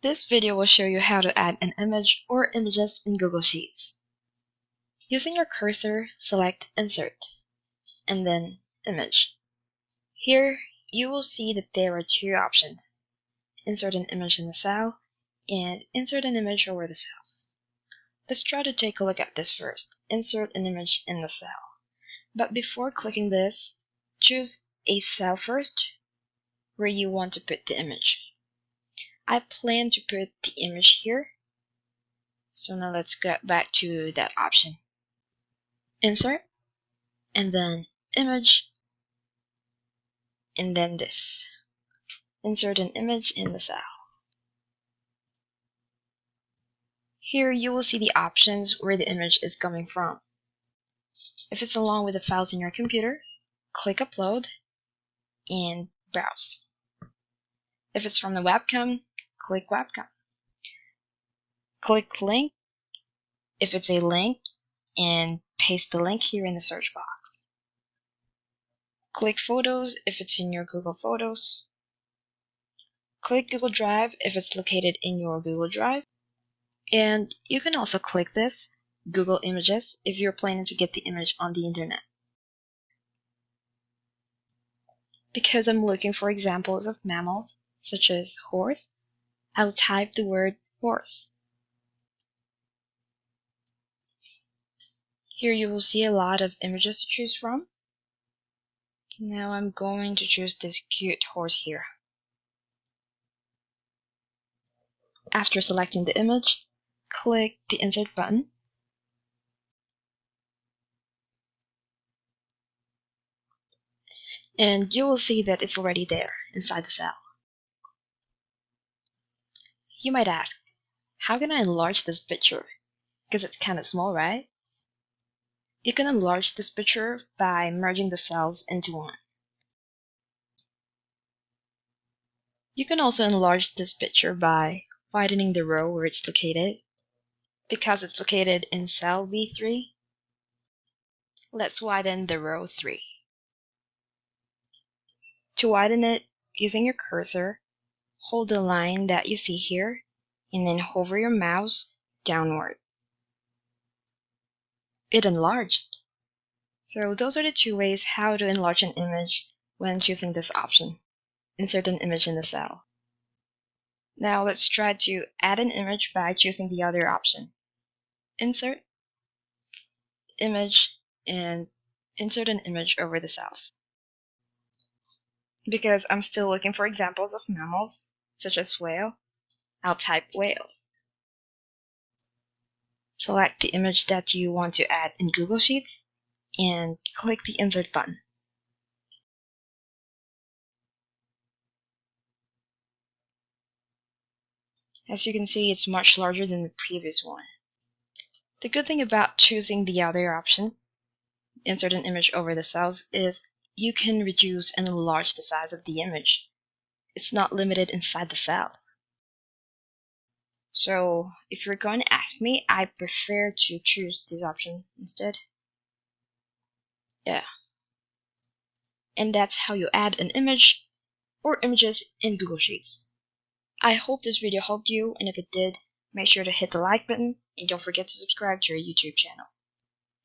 This video will show you how to add an image or images in Google Sheets. Using your cursor, select Insert, and then Image. Here, you will see that there are two options: insert an image in the cell and insert an image over the cells. Let's try to take a look at this first: insert an image in the cell. But before clicking this, choose a cell first where you want to put the image. I plan to put the image here. So now let's get back to that option. Insert, and then Image, and then this. Insert an image in the cell. Here you will see the options where the image is coming from. If it's along with the files in your computer, click Upload and Browse. If it's from the webcam, click Webcam. Click Link if it's a link, and paste the link here in the search box. Click Photos if it's in your Google Photos. Click Google Drive if it's located in your Google Drive. And you can also click this, Google Images, if you're planning to get the image on the internet. Because I'm looking for examples of mammals, such as horse, I'll type the word horse. Here you will see a lot of images to choose from. Now I'm going to choose this cute horse here. After selecting the image, click the Insert button. And you will see that it's already there inside the cell. You might ask, how can I enlarge this picture? Because it's kind of small, right? You can enlarge this picture by merging the cells into one. You can also enlarge this picture by widening the row where it's located. Because it's located in cell B3, let's widen the row 3. To widen it, using your cursor, hold the line that you see here, and then hover your mouse downward. It enlarged. So those are the two ways how to enlarge an image when choosing this option: insert an image in the cell. Now let's try to add an image by choosing the other option: Insert, Image, and insert an image over the cells. Because I'm still looking for examples of mammals, such as whale, I'll type whale. Select the image that you want to add in Google Sheets and click the Insert button. As you can see, it's much larger than the previous one. The good thing about choosing the other option, insert an image over the cells, is you can reduce and enlarge the size of the image. It's not limited inside the cell. So if you're going to ask me, I prefer to choose this option instead. Yeah. And that's how you add an image or images in Google Sheets. I hope this video helped you, and if it did, make sure to hit the like button and don't forget to subscribe to our YouTube channel.